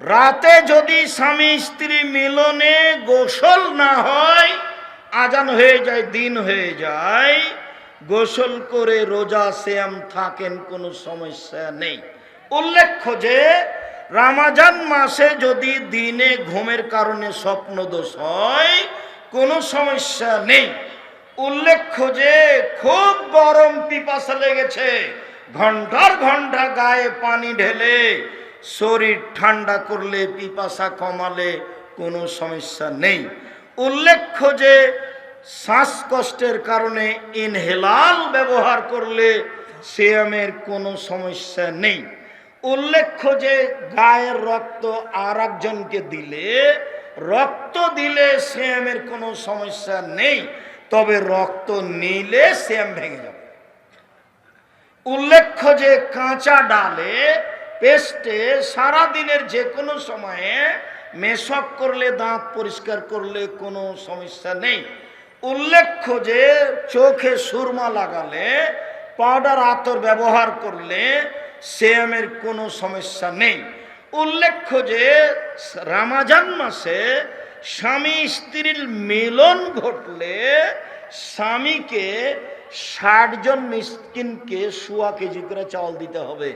রাতে যদি স্বামী স্ত্রী মিলনে গোসল না হয়, আজান হয়ে যায়, দিন হয়ে যায়, গোসল করে রোজা সিয়াম থাকেন, কোনো সমস্যা নেই। উল্লেখ্য যে রমজান মাসে যদি দিনে ঘুমের কারণে স্বপ্নদোষ হয়, কোনো সমস্যা নেই। উল্লেখ্য যে খুব গরম পিপাসা লেগেছে, ঘন্টার ঘন্টা গায়ে পানি ঢেলে শরীর ঠান্ডা করলে, পিপাসা কমালে কোনো সমস্যা নেই। উল্লেখ্য যে শ্বাসকষ্টের কারণে ইনহেলাল ব্যবহার করলে সিয়ামের কোনো সমস্যা নেই। উল্লেখ্য যে গায়ের রক্ত আর একজনকে দিলে, রক্ত দিলে সিয়ামের কোনো সমস্যা নেই, তবে রক্ত নিলে সিয়াম ভেঙে যাবে। উল্লেখ্য যে কাঁচা ডালে, পেস্টে সারাদিনের যে কোনো সময়ে মেশক করলে, দাঁত পরিষ্কার করলে কোনো সমস্যা নেই। উল্লেখ্য যে চোখে সুরমা লাগালে, পাউডার আতর ব্যবহার করলে সিয়ামের কোনো সমস্যা নেই। উল্লেখ্য যে রমজান মাসে স্বামী স্ত্রীর মিলন ঘটলে স্বামীকে 60 জন মিসকিনকে 1.25 কেজি করে চাউল দিতে হবে।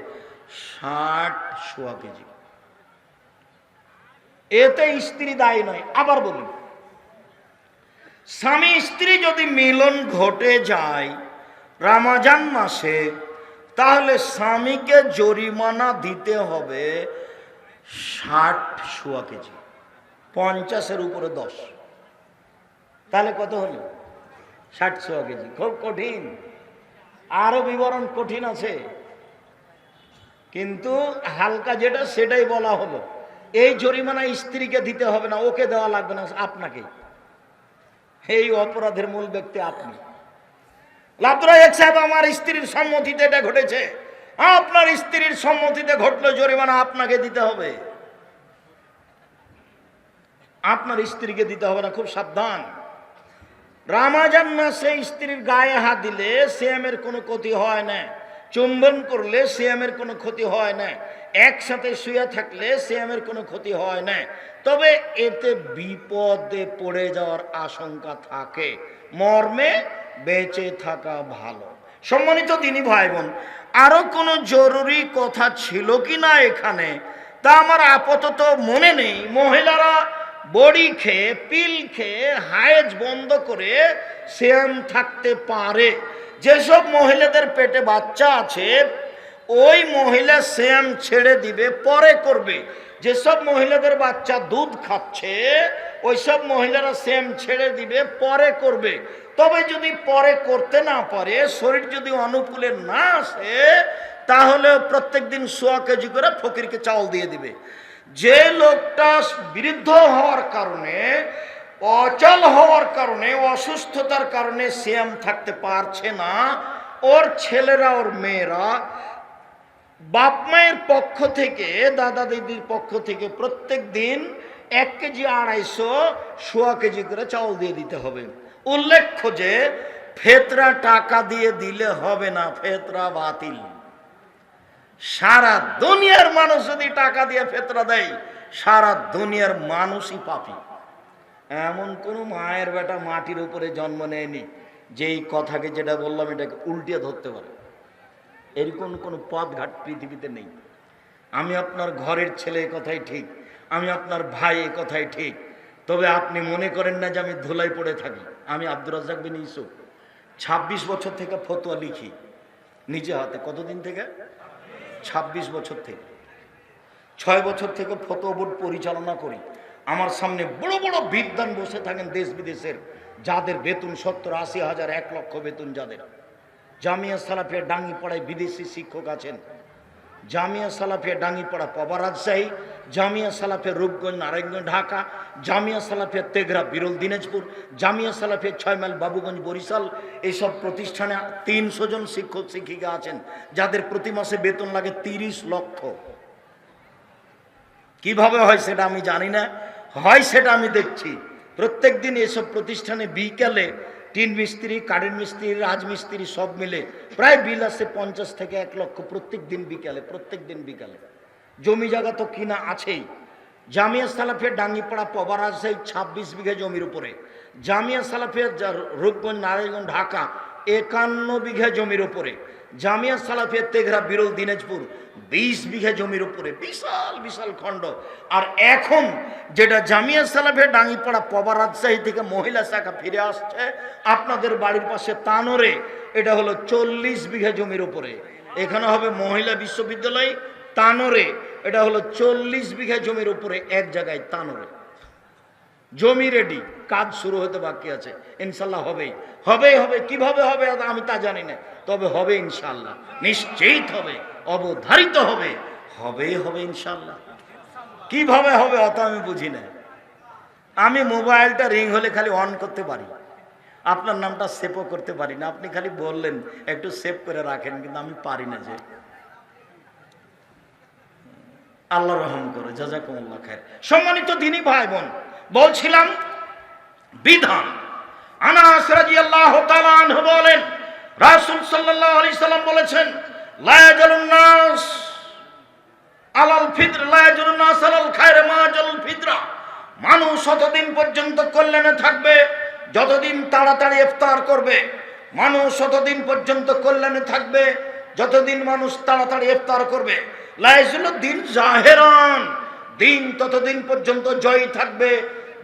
1.25 কেজি। এতে স্ত্রী দায়ী নয়। আবার বলি, স্বামী স্ত্রী যদি মিলন ঘটে যায় রমজান মাসে, তাহলে স্বামীকে জরিমানা দিতে হবে 60 কেজি, 50-এর উপরে 10। তাহলে কত হলো? 60 কেজি। খুব কঠিন, আরো বিবরণ কঠিন আছে, কিন্তু হালকা যেটা সেটাই বলা হলো। এই জরিমানা স্ত্রীকে দিতে হবে না, ওকে দেওয়া লাগবে না, আপনাকে। এই অপরাধের মূল ব্যক্তি আপনি। আব্দুর রাজ্জাক সাহেব, আমার স্ত্রীর সম্মতিতে এটা ঘটেছে। আপনার স্ত্রীর সম্মতিতে ঘটলে জরিমানা আপনাকে দিতে হবে, আপনার স্ত্রীকে দিতে হবে না। খুব সাবধান। রমজান মাসে স্ত্রীর গায়ে হাত দিলে সিয়ামের কোনো ক্ষতি হয় না, চুম্বন করলে সিয়ামের কোনো ক্ষতি হয় না, একসাথে শুয়ে থাকলে সিয়ামের কোনো ক্ষতি হয় না, তবে এতে বিপদে পড়ে যাওয়ার আশঙ্কা থাকে। মর্মে বেঁচে থাকা ভালো। সম্মানিত দিনী ভাই বোন, আরো কোনো জরুরি কথা ছিল কি না এখানে তা আমার আপাতত মনে নেই। মহিলারা বড়ি খেয়ে, পিল খেয়ে হায়েজ বন্ধ করে সিয়াম থাকতে পারে। যেসব মহিলাদের পেটে বাচ্চা আছে ওই মহিলা সিয়াম ছেড়ে দিবে, পরে করবে। যেসব মহিলাদের বাচ্চা দুধ খাচ্ছে ওইসব মহিলারা সিয়াম ছেড়ে দিবে, পরে করবে। তবে যদি পরে করতে না পারে, শরীর যদি অনুকূলে না আসে, তাহলে প্রত্যেক দিন 1.25 কেজি করে ফকিরকে চাউল দিয়ে দিবে। যে লোকটা বৃদ্ধ হওয়ার কারণে, অচল হওয়ার কারণে, অসুস্থতার কারণে সিয়াম থাকতে পারছে না, ওর ছেলেরা, ওর মেয়েরা বাপ মায়ের পক্ষ থেকে, দাদা দিদির পক্ষ থেকে প্রত্যেক দিন 1 কেজি 250, 1.25 কেজি করে চাউল দিয়ে দিতে হবে। উল্লেখ্য যে ফেতরা টাকা দিয়ে দিলে হবে না, ফেতরা বাতিল। সারা দুনিয়ার মানুষ যদি টাকা দিয়ে ফেতরা দেয়, সারা দুনিয়ার মানুষই পাপী। এমন কোন মায়ের বেটা মাটির উপরে জন্ম নেয়নি যেই কথাকে, যেটা বললাম, এটাকে উল্টিয়ে ধরতে পারে। এরকম কোনো পথঘাট পৃথিবীতে নেই। আমি আপনার ঘরের ছেলে, কথাই ঠিক, আমি আপনার ভাই, এ কথাই ঠিক। তবে আপনি মনে করেন না যে আমি ধুলাই পড়ে থাকি। আমি আব্দুর রাজ্জাক বিন ইউসুফ 26 বছর থেকে ফতোয়া লিখি নিজে হাতে। কতদিন থেকে? 26 বছর থেকে। 6 বছর থেকে ফতোয়া বোর্ড পরিচালনা করি। আমার সামনে বড় বড় বিদ্বান বসে থাকেন দেশ বিদেশের, যাদের বেতন 70-80 হাজার, 1 লক্ষ বেতন যাদের। জামিয়া সালাফিয়া ডাঙ্গিপাড়ায় বিদেশি শিক্ষক আছেন। জামিয়া সালাফিয়া ডাঙ্গিপাড়া পাবা রাজশাহী, জামিয়া সালাফিয়া রূপগঞ্জ নারায়ণগঞ্জ ঢাকা, জামিয়া সালাফিয়া তেঘরা বিরল দিনাজপুর, জামিয়া সালাফিয়া 6 মাইল বাবুগঞ্জ বরিশাল। এইসব প্রতিষ্ঠানে 300 জন শিক্ষক শিক্ষিকা আছেন, যাদের প্রতি মাসে বেতন লাগে 30 লক্ষ। কিভাবে হয় সেটা আমি জানি না, হয় সেটা আমি দেখছি। প্রত্যেক দিন এসব প্রতিষ্ঠানে বিকালে টিন মিস্ত্রি, কাঠের মিস্ত্রি, রাজমিস্ত্রি সব মিলে প্রায় বিল আছে 50 থেকে 1 লক্ষ প্রত্যেক দিন বিকালে। প্রত্যেক দিন বিকালে জমি জায়গা তো কিনা আছেই, জামিয়া সালাফিয়া ডাঙ্গিপাড়া পবা রাজশাহী 26 বিঘা জমির উপরে, জামিয়া সালাফিয়া রূপগঞ্জ নারায়ণগঞ্জ ঢাকা 51 বিঘা জমির উপরে, জামিয়া সালাফিয়া তেঘরা বিরল দিনাজপুর 20 বিঘা জমির উপরে, বিশাল বিশাল খণ্ড। আর এখন যেটা জামিয়া সালাফিয়া ডাঙ্গিপাড়া পবা রাজশাহী থেকে মহিলা শাখা ফিরে আসছে আপনাদের বাড়ির পাশে তানোরে, এটা হলো 40 বিঘা জমির উপরে। এখানে হবে মহিলা বিশ্ববিদ্যালয় তানোরে, এটা হলো 40 বিঘা জমির উপরে এক জায়গায় তানোরে। জমি রেডি, কাজ শুরু হতে বাকি আছে, ইনশাল্লাহ হবেই হবে। হবে কিভাবে হবে আমি তা জানি না, তবে হবে ইনশাল্লাহ, নিশ্চিত হবে, অবধারিত হবে, হবেই হবে ইনশাল্লাহ। কিভাবে হবে অত আমি বুঝি না। আমি মোবাইলটা রিং হলে খালি অন করতে পারি, আপনার নামটা সেভও করতে পারি না। আপনি খালি বললেন একটু সেভ করে রাখেন, কিন্তু আমি পারি না। যে আল্লাহ রহম করে, জাযাকুমুল্লাহ খায়ের। সম্মানিত দ্বীনী ভাই বোন, বলছিলাম বিধান। আনাস রাদিয়াল্লাহু তাআলা আনহু বলেন, রাসূল সাল্লাল্লাহু আলাইহি সাল্লাম বলেছেন, লা ইয়াজালুন নাস আলাল ফিতর, লা ইয়াজালুন নাস আলাল খায়র মা জাল ফিতরা। মানুষ ততদিন পর্যন্ত কল্যাণে থাকবে যতদিন তাড়াতাড়ি ইফতার করবে। মানুষ ততদিন পর্যন্ত কল্যাণে থাকবে যতদিন মানুষ তাড়াতাড়ি ইফতার করবে। লা ইয়াজুলুদ দিন জাহিরান, দিন ততদিন পর্যন্ত জয়ী থাকবে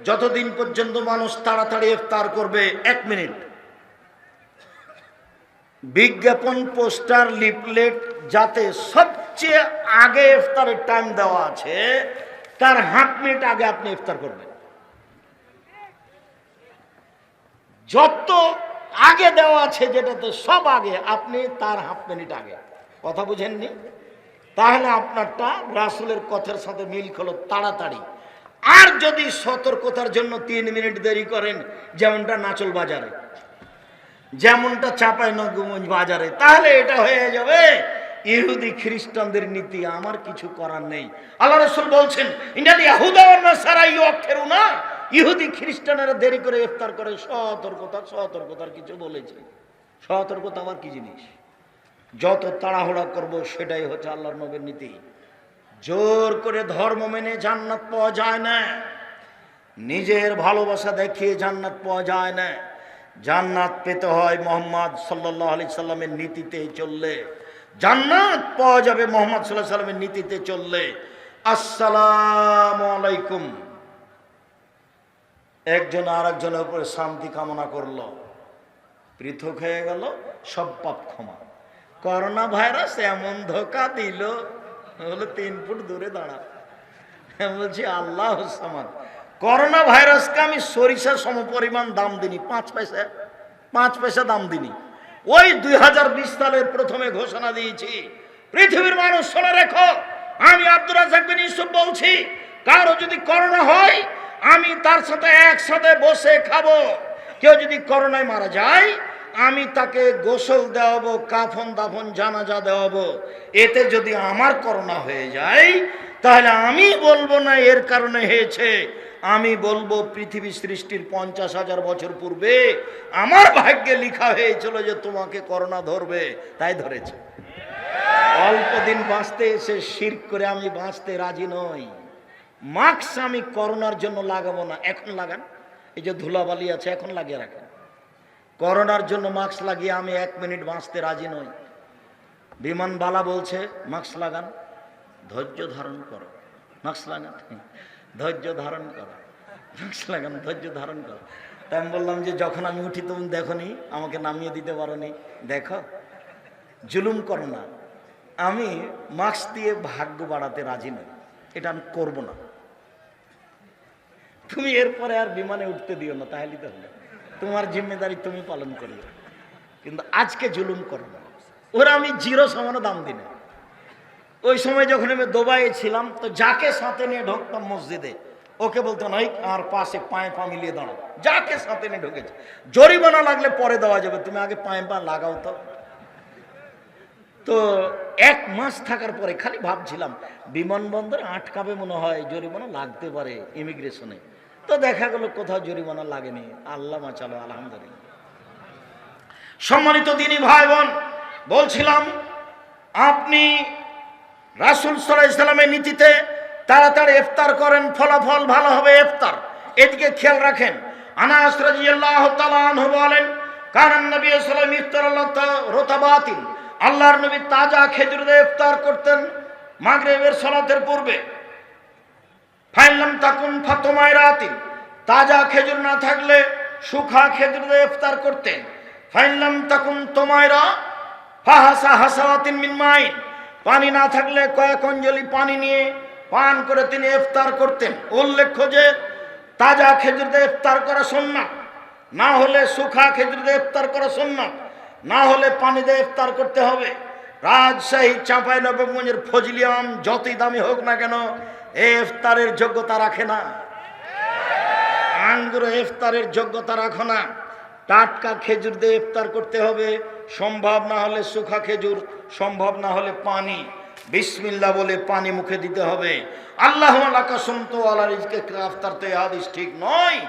যতদিন পর্যন্ত মানুষ তাড়াতাড়ি ইফতার করবে। 1 মিনিট, বিজ্ঞাপন, পোস্টার, লিফলেট যাতে সবচেয়ে আগে ইফতারের টাইম দেওয়া আছে তার 1/2 মিনিট আগে আপনি ইফতার করবেন। যত আগে দেওয়া আছে যেটাতে সব আগে, আপনি তার 1/2 মিনিট আগে। কথা বুঝেননি? তাহলে আপনারটা রাসূলের কথার সাথে মিল হলো তাড়াতাড়ি। আর যদি সতর্কতার জন্য 3 মিনিট দেরি করেন, যেমনটা নাচল বাজারে, যেমনটা চাঁপাইনবাবগঞ্জ বাজারে, তাহলে এটা হয়ে যাবে ইহুদি খ্রিস্টানদের নীতি। আমার কিছু করার নেই। আল্লাহ রাসূল বলছেন, ইন্নাল ইয়াহুদা ওয়ান নাসারা ইউআখিরুনা, ইহুদি খ্রিস্টানেরা দেরি করে ইফতার করে। সতর্কতা, সতর্কতার কিছু বলেছে। সতর্কতা আবার কি জিনিস? যত তাড়াহুড়া করব সেটাই হচ্ছে আল্লাহর নবীর নীতি। জোর করে ধর্ম মেনে জান্নাত পাওয়া যায় না, নিজের ভালোবাসা দেখিয়ে জান্নাত পাওয়া যায় না। জান্নাত পেতে হয় মুহাম্মদ সাল্লাল্লাহু আলাইহি সাল্লামের নীতিতে চললে। জান্নাত পাওয়া যাবে মুহাম্মদ সাল্লাল্লাহু আলাইহি সাল্লামের নীতিতে চললে। আসসালামু আলাইকুম, একজন আর একজনের উপরে শান্তি কামনা করলো, পৃথক হয়ে গেল, সব পাপ ক্ষমা। করোনা ভাইরাস এমন ধোকা দিল, বলে 3 ফুট দূরে দাঁড়া। বলছি আল্লাহ সামাদ, করোনা ভাইরাসকে আমি সরিষা সমপরিমাণ দাম দিনি, 5 পয়সা দাম দিনি। ওই 2020 সালের প্রথমে ঘোষণা দিয়েছি, পৃথিবীর মানুষ শুনে রেখো, আমি আব্দুর রাজ্জাক বিন ইউসুফ বলছি, কারো যদি করোনা হয় আমি তার সাথে একসাথে বসে খাবো। কেউ যদি করোনায় মারা যায় আমি তাকে গোসল দেওয়াবো, কাফন দাফন জানাজা দেওয়াবো। এতে যদি আমার করোনা হয়ে যায় তাহলে আমি বলবো না এর কারণে হয়েছে, আমি বলবো পৃথিবী সৃষ্টির 50,000 বছর পূর্বে আমার ভাগ্যে লেখা হয়েছিল যে তোমাকে করোনা ধরবে, তাই ধরেছে। অল্প দিন বাঁচতে এসে শিরক করে আমি বাঁচতে রাজি নই। মাস্ক আমি করোনার জন্য লাগাবো না। এখন লাগান, এই যে ধুলাবালি আছে এখন লাগিয়ে রাখেন। করোনার জন্য মাস্ক লাগিয়ে আমি 1 মিনিট বাঁচতে রাজি নই। বিমানবালা বলছে মাস্ক লাগান, ধৈর্য ধারণ করো, মাস্ক লাগান, ধৈর্য ধারণ করো, মাস্ক লাগান, ধৈর্য ধারণ করো। তাই আমি বললাম যে যখন আমি উঠি তুমি দেখো নি, আমাকে নামিয়ে দিতে পারো নি, দেখো, জুলুম করো না। আমি মাস্ক দিয়ে ভাগ্য বাড়াতে রাজি নই, এটা আমি করব না। তুমি এরপরে আর বিমানে উঠতে দিও না, তাহলে তো হলো, তোমার জিম্মেদারি তুমি পালন করিও, কিন্তু আজকে জুলুম করো না। ওরা আমি 0 সমান দাম দিই না। ওই সময় যখন আমি দুবাইয়ে ছিলাম তো যাকে সাথে নিয়ে ঢুকতাম মসজিদে, ওকে বলতো না আর পাশে পায়ে পা মিলিয়ে দাঁড়াও। যাকে সাথে নিয়ে ঢুকেছে, জরিমানা লাগলে পরে দেওয়া যাবে, তুমি আগে পায়ে পা লাগাও। তো 1 মাস থাকার পরে খালি ভাবছিলাম বিমানবন্দরে আটকাবে মনে হয়, জরিমানা লাগতে পারে ইমিগ্রেশনে। তো দেখা গেল কোথাও জরিমানা লাগেনি, আল্লাহ বাঁচালো, আলহামদুলিল্লাহ। সম্মানিত দ্বীনী ভাই বোন, বলছিলাম আপনি রাসূল সাল্লাল্লাহু আলাইহি সাল্লামের নীতিতে তাড়াতাড়ি ইফতার করেন, ফলাফল ভালো হবে ইফতার। এদিকে খেয়াল রাখেন। আনাস রাদিয়াল্লাহু তাআলা আনহু বলেন, কারণ নবী সাল্লাল্লাহু আলাইহি ওয়াসাল্লাম ইফতার রতাবাতিন, আল্লাহর নবী তাজা খেজুর দিয়ে ইফতার করতেন মাগরিবের সালাতের পূর্বে। ফাইলাম তাকুন ফাতমায়রাতিন, তাজা খেজুর না থাকলে শুকনা খেজুর দিয়ে ইফতার করতেন। ফাইলাম তাকুন তোমায়রা ফাহাসা হাসাওয়াতিন মিন মাইন, পানি না থাকলে কয়েক অঞ্জলি পানি নিয়ে পান করে তিনি ইফতার করতেন। উল্লেখ্য যে তাজা খেজুর দিয়ে ইফতার করা সুন্নাত, না হলে শুকনা খেজুর দিয়ে ইফতার করা সুন্নাত, না হলে পানি দিয়ে ইফতার করতে হবে। রাজশাহী, চাঁপাইনবাবগঞ্জের ফজলি আম যতই দামি হোক না কেন এই ইফতারের যোগ্যতা রাখে না। আঙ্গুর ইফতারের যোগ্যতা রাখো না। টাটকা খেজুর দিয়ে ইফতার করতে হবে, সম্ভব না হলে শুকনা খেজুর, সম্ভব না হলে পানি। বিসমিল্লাহ বলে পানি মুখে দিতে হবে। আল্লাহুম্মা লাকা সুমতু আলা রিজকে ইফতার, তো এই হাদিস ঠিক নয়,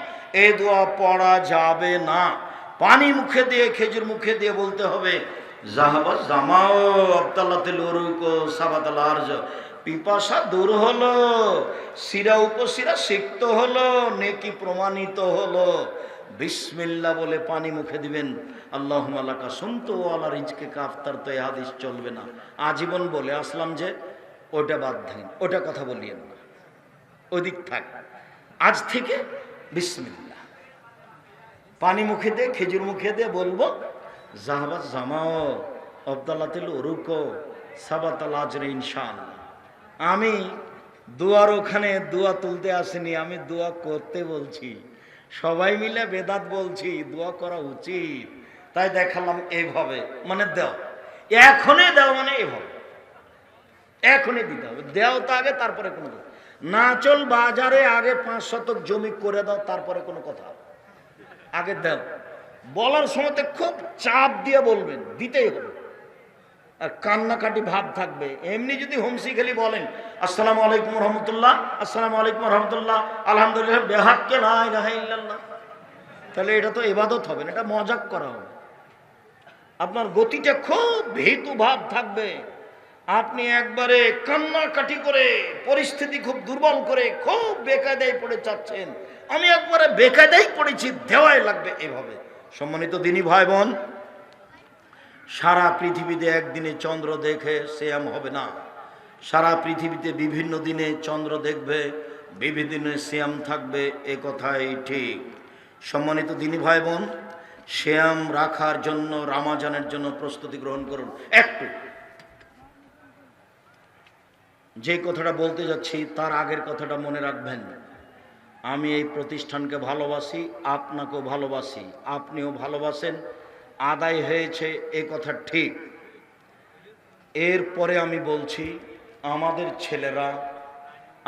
এই দোয়া পড়া যাবে না। পানি মুখে দিয়ে, খেজুর মুখে দিয়ে বলতে হবে জাহাবা জামাও আবতাল্লাতিল উরুক সাবাতাল আরজ, পিপাসা দূর হলো, শিরা উপশিরা সিক্ত হলো, নেকি প্রমাণিত হলো। বিসমিল্লাহ বলে পানি মুখে দিবেন। আল্লাহুম্মা লাকা সুমতু আলা রিজকে ইফতার, তো এই হাদিস চলবে না। আজীবন বলে আসলাম যে ওটা বাদ দেন, ওটা কথা বলিয়েন না, ওদিক থাক। আজ থেকে বিসমিল্লাহ, পানি মুখে দিয়ে, খেজুর মুখে দিয়ে বলবো জাহাবা জামাও আবতাল্লাতিল উরুক সাবাতাল আজর ইনশাআল্লাহ। আমি দুয়ার ওখানে দোয়া তুলতে আসিনি, আমি দোয়া করতে বলছি। সবাই মিলে বেদাত বলছি, দোয়া করা উচিত, তাই দেখালাম এইভাবে। মানে দেও, এখনই দেও, মানে এইভাবে এখনই দিতে হবে। দেও তো আগে, তারপরে কোনো কথা। না চল বাজারে আগে 5 শতক জমি করে দাও, তারপরে কোনো কথা। আগে দেও। বলার সময় খুব চাপ দিয়ে বলবেন, দিতেই হবে। আর কান্নাকাটি ভাব থাকবে। এমনি যদি হোমসি খালি বলেন আসসালামু আলাইকুম রহমতুল্লাহ, আসসালামু আলাইকুম রহমতুল্লাহ, আলহামদুলিল্লাহ, বেহাক্কে লা ইলাহা ইল্লাল্লাহ, তাহলে এটা তো ইবাদত হবে না, এটা মজাক করা হবে। আপনার গতিটা খুব ভীতু ভাব থাকবে। আপনি একবারে কান্নাকাটি করে, পরিস্থিতি খুব দুর্বল করে, খুব বেকায়দায় পড়ে যাচ্ছেন। আমি একবারে বেকায়দায় পড়েছি, দেওয়াই লাগবে, এভাবে। সম্মানিত দিনী ভাই বোন, সারা পৃথিবীতে একদিনে চন্দ্র দেখে সিয়াম হবে না। সারা পৃথিবীতে বিভিন্ন দিনে চন্দ্র দেখবে, বিভিন্ন দিনে সিয়াম থাকবে, এ কথাই ঠিক। সম্মানিত দিনী ভাই বোন, সিয়াম রাখার জন্য, রমজানের জন্য প্রস্তুতি গ্রহণ করুন। একটু যে কথাটা বলতে যাচ্ছি তার আগের কথাটা মনে রাখবেন। আমি এই প্রতিষ্ঠানকে ভালোবাসি, আপনাকেও ভালোবাসি, আপনিও ভালোবাসেন, আদায় হয়েছে এ কথা ঠিক। এরপরে আমি বলছি, আমাদের ছেলেরা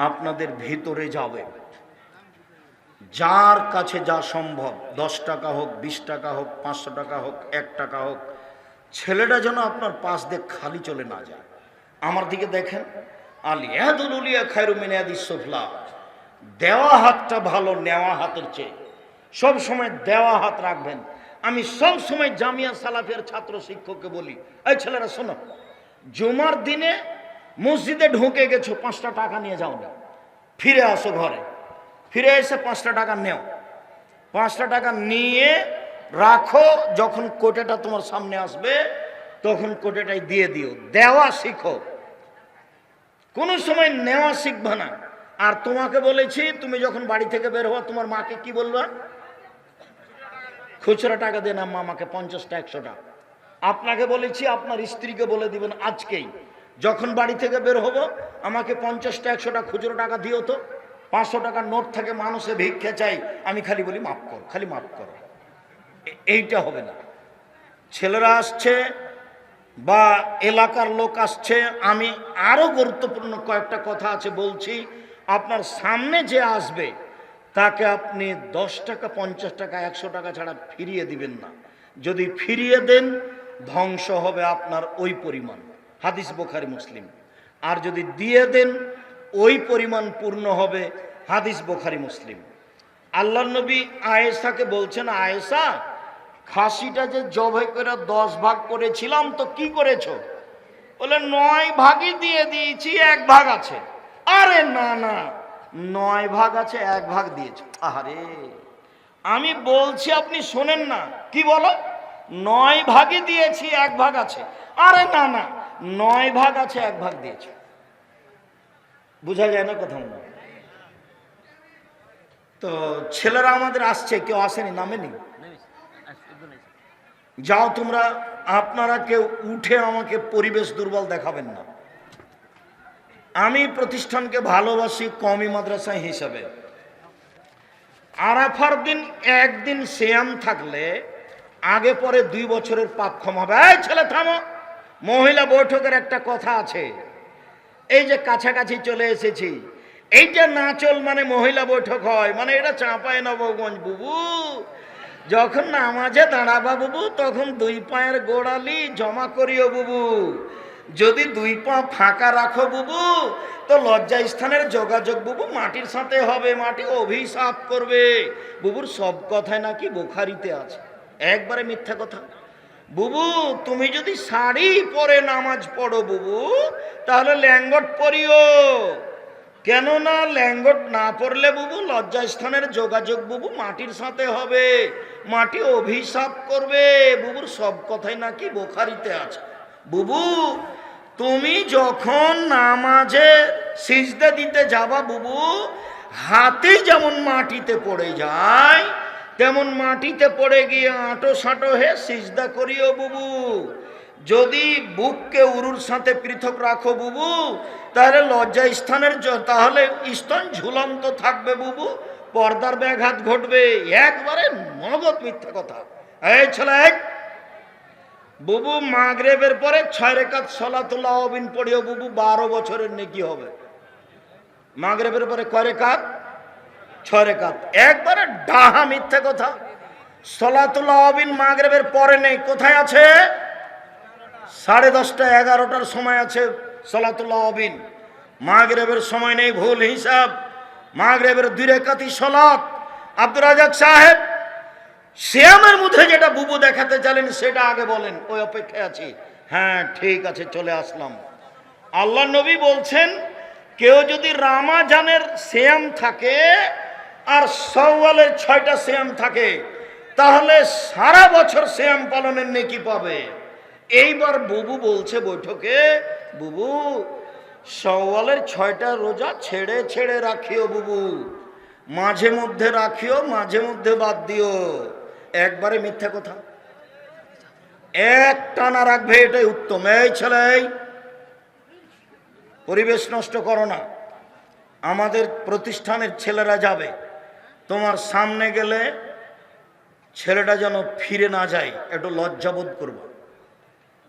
আপনাদের ভিতরে যাবে, যার কাছে যা সম্ভব, 10 টাকা হোক, 20 টাকা হোক, 500 টাকা হোক, 1 টাকা হোক, ছেলেটা যেন আপনার পাশ দিয়ে খালি চলে না যায়। আমার দিকে দেখেন, আলিয়াদুল উলিয়া খায়রু মিন ইয়াদিস সুফলা, দেওয়া হাতটা ভালো নেওয়া হাতের চেয়ে। সব সময় দেওয়া হাত রাখবেন। আমি সব সময় জামিয়া সালাফিয়ার ছাত্র শিক্ষককে বলি, এই ছেলেরা শোনো, জুমার দিনে মসজিদে ঢুকে গেছো, 5টা টাকা নিয়ে যাও না, ফিরে আসো ঘরে, ফিরে এসে 5টা টাকা নেও, 5টা টাকা নিয়ে রাখো, যখন কোটাটা তোমার সামনে আসবে তখন কোটাটাই দিয়ে দিও। দেওয়া শিখো, কোনো সময় নেওয়া শিখবে না। আর তোমাকে বলেছি, তুমি যখন বাড়ি থেকে বের হওয়া, তোমার মাকে কি বলবা? খুচরা টাকা দেন আম্মা আমাকে 50টা 100টা। আপনাকে বলেছি, আপনার স্ত্রীকে বলে দিবেন আজকেই, যখন বাড়ি থেকে বের হবো আমাকে 50টা 100টা খুচরো টাকা দিও তো। 500 টাকার নোট থাকে, মানুষে ভিক্ষে চাই, আমি খালি বলি মাফ কর, খালি মাফ কর। এইটা হবে না। ছেলেরা আসছে বা এলাকার লোক আসছে, আমি আরো গুরুত্বপূর্ণ কয়েকটা কথা আছে বলছি। আপনার সামনে যে আসবে তাকে আপনি 10 টাকা, 50 টাকা, 100 টাকা ছাড়া ফিরিয়ে দিবেন না। যদি ফিরিয়ে দেন, ধ্বংস হবে আপনার ওই পরিমাণ, হাদিস বুখারী মুসলিম। আর যদি দিয়ে দেন, ওই পরিমাণ পূর্ণ হবে, হাদিস বুখারী মুসলিম। আল্লাহর নবী আয়েশাকে বলছেন, আয়েশা, খাসিটা যে জবাই করে 10 ভাগ করেছিলাম তো কি করেছো? বলে 9 ভাগই দিয়ে দিয়েছি, 1 ভাগ আছে। আরে না না, 9 ভাগ আছে, 1 ভাগ দিয়েছ। আরে আমি বলছি আপনি শোনেন না, কি বলো? 9 ভাগই দিয়েছি, 1 ভাগ আছে। আরে না না, 9 ভাগ আছে, 1 ভাগ দিয়েছে। বোঝা যায় না কথা? তো ছেলেরা আমাদের আসছে, কেউ আসেনি, নামেনি। যাও তোমরা, আপনারা কেউ উঠে আমাকে পরিবেশ দুর্বল দেখাবেন না। আমি প্রতিষ্ঠানকে ভালোবাসি কওমি মাদ্রাসা হিসাবে। আরাফার দিন একদিন সিয়াম থাকলে আগে পরে 2 বছরের পাপ ক্ষমা হবে। এই ছেলে থামো, মহিলা বৈঠকের একটা কথা আছে। এই যে কাছাকাছি চলে এসেছি, এইটা না চল মানে মহিলা বৈঠক হয়, মানে এটা চাঁপাইনবাবগঞ্জ বুবু। যখন নামাজে দাঁড়াবা বুবু, তখন 2 পায়ের গোড়ালি জমা করিও বুবু। যদি 2 পা ফাঁকা রাখো বুবু, তো লজ্জা স্থানের যোগাযোগ বুবু মাটির সাথে হবে, মাটি অভিশাপ করবে বুবুর। সব কথায় নাকি বুখারিতে আছে, একবারে মিথ্যা কথা। বুবু তুমি যদি শাড়ি পরে নামাজ পড়ো বুবু, তাহলে ল্যাঙ্গট পরিও। কেননা ল্যাঙ্গট না পড়লে বুবু লজ্জা স্থানের যোগাযোগ বুবু মাটির সাথে হবে, মাটি অভিশাপ করবে বুবুর। সব কথাই নাকি বুখারিতে আছে বুবু। তুমি যখন নামাজে সিজদা দিতে যাবা বুবু, হাতে যেমন মাটিতে পড়ে যায়, তেমন মাটিতে পড়ে গিয়ে আঁটো সাঁটো হে সিজদা করিও বুবু। যদি বুককে উরুর সাথে পৃথক রাখো বুবু, তাহলে লজ্জা স্থানের তাহলে স্তন ঝুলন্ত থাকবে বুবু, পর্দার ব্যাঘাত ঘটবে। একবারে নগদ মিথ্যা কথা। এই ছেলে বুবু, মাগরিবের পরে 6 রাকাত সালাতুল আওয়াবিন পড়িও বুবু, 12 বছরের নেকি হবে। মাগরিবের পরে কয় রাকাত? 6 রাকাত। একবারে ডাহা মিথ্যা কথা। সালাতুল আওয়াবিন মাগরিবের পরে নেই, কোথায় আছে? 10:30 11টার সময় আছে সালাতুল আওয়াবিন, মাগরিবের সময় নেই। ভুল হিসাব। মাগরিবের 2 রাকাতই সালাত। আব্দুর রাজাক সাহেব, সিয়ামের মধ্যে যেটা বুবু দেখাতে চাইলেন সেটা আগে বলেন, ওই অপেক্ষায় আছি। হ্যাঁ ঠিক আছে, চলে আসলাম। আল্লাহ নবী বলছেন, কেউ যদি রামাজানের সিয়াম থাকে আর শাওয়ালের 6টা সিয়াম থাকে, তাহলে সারা বছর সিয়াম পালনের নেকি পাবে। এইবার বুবু বলছে বৈঠকে, বুবু শাওয়ালের 6টা রোজা ছেড়ে ছেড়ে রাখিও বুবু, মাঝে মধ্যে রাখিও, মাঝে মধ্যে বাদ দিও। একবারে মিথ্যা কথা। এক টানা রাখবে, এটাই উত্তম। এই ছেলে, পরিবেশ নষ্ট করো না। আমাদের প্রতিষ্ঠানের ছেলেরা যাবে, তোমার সামনে গেলে ছেলেটা যেন ফিরে না যায়, একটু লজ্জাবোধ করবো।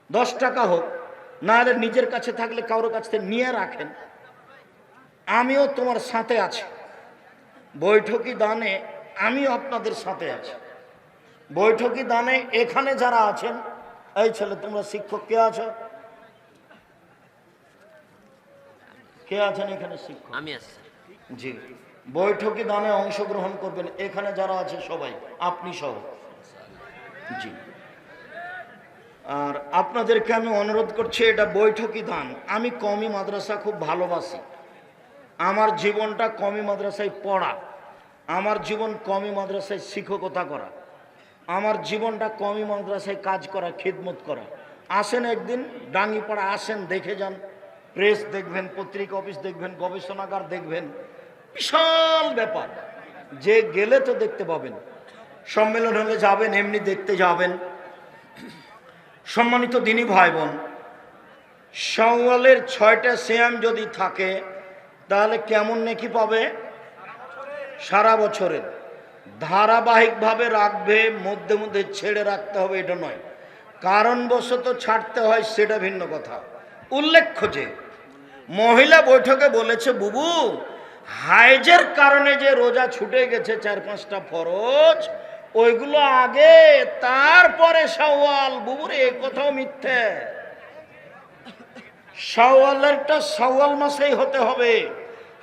10 টাকা হোক, না হলে নিজের কাছে থাকলে কারোর কাছ থেকে নিয়ে রাখেন। আমিও তোমার সাথে আছি, বৈঠকি দানে আমিও আপনাদের সাথে আছি। বৈঠকি দানে এখানে যারা আছেন, এই ছেলে তোমরা শিক্ষক কে আছো? কে আছেন এখানে শিক্ষক? আমি আছি। জি, বৈঠকি দানে অংশগ্রহণ করবেন এখানে যারা আছে সবাই, আপনি সহ। জি, আর আপনাদেরকে আমি অনুরোধ করছি, এটা বৈঠকি দান। আমি কওমি মাদ্রাসা খুব ভালোবাসি। আমার জীবনটা কওমি মাদ্রাসায় পড়া, আমার জীবন কওমি মাদ্রাসায় শিক্ষকতা করা, আমার জীবনটা কওমি মাদ্রাসায় কাজ করা, খিদমত করা। আসেন একদিন ডাঙ্গিপাড়া, আসেন দেখে যান। প্রেস দেখবেন, পত্রিকা অফিস দেখবেন, গবেষণাগার দেখবেন, বিশাল ব্যাপার। যে গেলে তো দেখতে পাবেন। সম্মেলন হলে যাবেন, এমনি দেখতে যাবেন। সম্মানিত দিনী ভাই বোন, শাওয়ালের 6টা সিয়াম যদি থাকে তাহলে কেমন নেকি পাবে? সারা বছরের। ধারাবাহিকভাবে রাখবে, মধ্যে মধ্যে ছেড়ে রাখতে হবে এটা নয়, কারণবশত ছাড়তে হয় সেটা ভিন্ন কথা। উল্লেখ্য যে মহিলা বৈঠকে বলেছে, বুবু হাইজের কারণে যে রোজা ছুটে গেছে 4-5টা ফরজ, ওইগুলো আগে, তারপরে শাওয়াল। বুবুর এই কথাও মিথ্যে। শাওয়ালেরটা শাওয়াল মাসেই হতে হবে।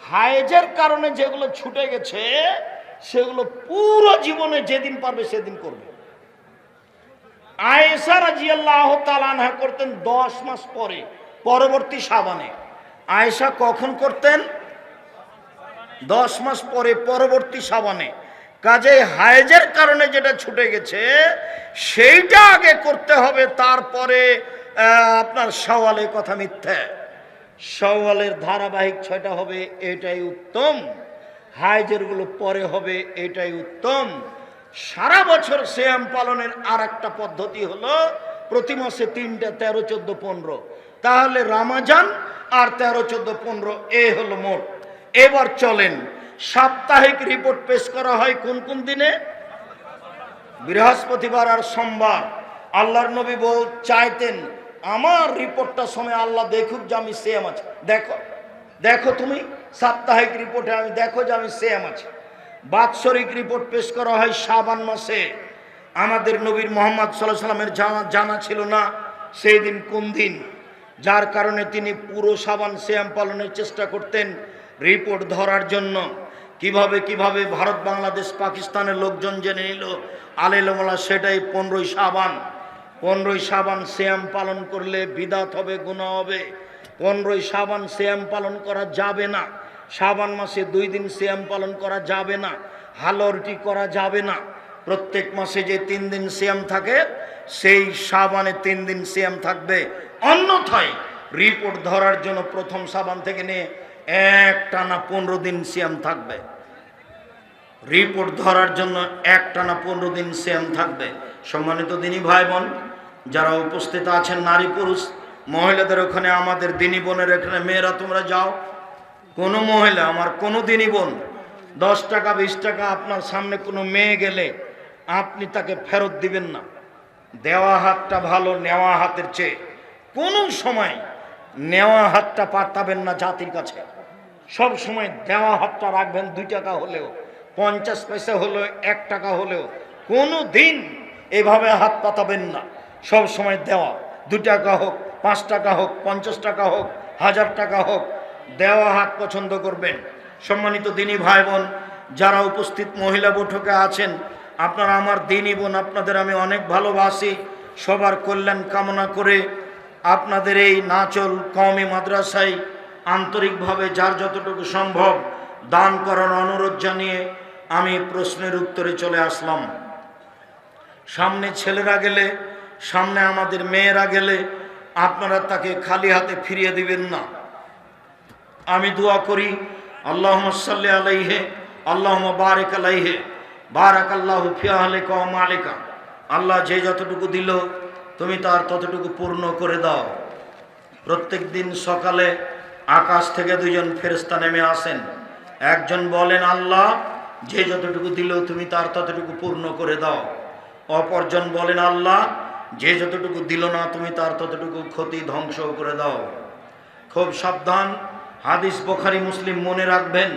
হাইজের কারণে যেগুলো ছুটে গেছে সেগুলো পুরো জীবনে যেদিন পারবে সেদিন করবে। আয়েশা রাদিয়াল্লাহু তাআলা আনহা করতেন 10 মাস পরে, পরবর্তী শাবানে। আয়েশা কখন করতেন? 10 মাস পরে পরবর্তী সাবানে। কাজে হায়েজের কারণে যেটা ছুটে গেছে সেইটা আগে করতে হবে, তারপরে আপনার শাওয়ালের কথা মিথ্যা। শাওয়ালের ধারাবাহিক 6টা হবে, এটাই উত্তম। হায়েজের গুলো পরে হবে, এটাই উত্তম। সারা বছর সিয়াম পালনের আর একটা পদ্ধতি হলো প্রতি মাসে 3টা, 13, 14, 15। তাহলে রমজান আর 13, 14, 15 এ হলো মোট। এবার চলেন, সাপ্তাহিক রিপোর্ট পেশ করা হয় কোন কোন দিনে? বৃহস্পতিবার আর সোমবার। আল্লাহর নবী চাইতেন আমার রিপোর্টটা সময় আল্লাহ দেখুক যে আমি সিয়াম আছি। দেখো দেখো তুমি সাপ্তাহিক রিপোর্টে আমি দেখো যে আমি সিয়াম আছি। বাৎসরিক রিপোর্ট পেশ করা হয় শাবান মাসে। আমাদের নবীর মুহাম্মদ সাল্লাল্লাহু আলাইহি ওয়াসাল্লামের জানা ছিল না সেই দিন কোন দিন, যার কারণে তিনি পুরো শাবান সিয়াম পালনের চেষ্টা করতেন রিপোর্ট ধরার জন্য। কিভাবে কিভাবে ভারত, বাংলাদেশ, পাকিস্তানের লোকজন জেনে নিল আলেমওয়ালা, সেটাই 15ই শাবান। 15ই শাবান সিয়াম পালন করলে বিদাত হবে, গুনাহ হবে। 15ই শাবান সিয়াম পালন করা যাবে না। শাবান মাসে 2 দিন সিয়াম পালন করা যাবে না, হালরটি করা যাবে না। প্রত্যেক মাসে যে 3 দিন সিয়াম থাকে সেই শাবানে 3 দিন সিয়াম থাকবে। অন্যথায় রিপোর্ট ধরার জন্য প্রথম শাবান থেকে নিয়ে একটানা 15 দিন সিয়াম থাকবে। রিপোর্ট ধরার জন্য একটানা 15 দিন সিয়াম থাকবে। সম্মানিত দিনী ভাই বোন যারা উপস্থিত আছেন, নারী পুরুষ, মহিলাদের ওখানে, আমাদের দিনী বোনের এখানে, মেয়েরা তোমরা যাও। কোনো মহিলা, আমার কোনো দিনী বোন 10 টাকা 20 টাকা আপনার সামনে কোনো মেয়ে গেলে আপনি তাকে ফেরত দিবেন না। দেওয়া হাতটা ভালো নেওয়া হাতের চেয়ে। কোনো সময় নেওয়া হাতটা পাঠাবেন না জাতির কাছে। সব সময় দেওয়া হাতটা রাখবেন। 2 টাকা হলেও, 50 পয়সা হলেও, 1 টাকা হলেও কোনো দিন এভাবে হাত পাতাবেন না। সব সময় দেওয়া, 2 টাকা হোক, 5 টাকা হোক, 50 টাকা হোক, 1000 টাকা হোক, দেওয়া হাত পছন্দ করবেন। সম্মানিত দিনী ভাই বোন যারা উপস্থিত মহিলা বৈঠকে আছেন, আপনারা আমার দিনী বোন, আপনাদের আমি অনেক ভালোবাসি। সবার কল্যাণ কামনা করে আপনাদের এই নাচল কওমি মাদ্রাসায় আন্তরিকভাবে যার যতটুকু সম্ভব দান করার অনুরোধ জানিয়ে আমি প্রশ্নের উত্তরে চলে আসলাম। সামনে ছেলেরা গেলে, সামনে আমাদের মেয়েরা গেলে আপনারা তাকে খালি হাতে ফিরিয়ে দিবেন না। আমি দোয়া করি, আল্লাহুম্মা সাল্লি আলাইহি, আল্লাহুম্মা বারিক আলাইহি, বারাকাল্লাহু ফি আহলিকা ওয়া মালিকা। আল্লাহ যে যতটুকু দিল তুমি তার ততটুকু পূর্ণ করে দাও। প্রত্যেক দিন সকালে আকাশ থেকে 2 জন ফেরেশতা নেমে আসেন। একজন বলেন আল্লাহ যে যতটুকু দিল তুমি তার ততটুকু পূর্ণ করে দাও। অপরজন বলেন আল্লাহ যে যতটুকু দিল না তুমি তার ততটুকু ক্ষতি ধ্বংস করে দাও। খুব সাবধান, হাদিস বুখারী মুসলিম মনে রাখবেন।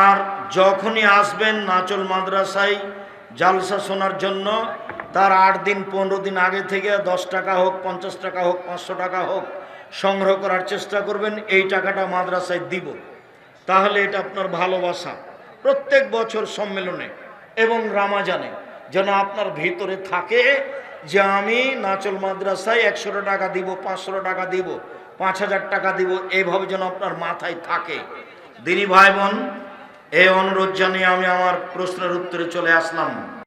আর যখনই আসবেন নাচল মাদ্রাসায় জালসা শোনার জন্য, তার 8 দিন 15 দিন আগে থেকে 10 টাকা হোক, 50 টাকা হোক, 500 টাকা হোক সংগ্রহ করার চেষ্টা করবেন। এই টাকাটা মাদ্রাসায় দিব, তাহলে এটা আপনার ভালোবাসা। প্রত্যেক বছর সম্মেলনে এবং রমজানে যেন আপনার ভিতরে থাকে যে আমি নাচল মাদ্রাসায় 100 টাকা দিব, 500 টাকা দিব, 5000 টাকা দিব, এইভাবে যেন আপনার মাথায় থাকে। দিনী ভাই বোন, এই অনুরোধ জানিয়ে আমি আমার প্রশ্নের উত্তরে চলে আসলাম।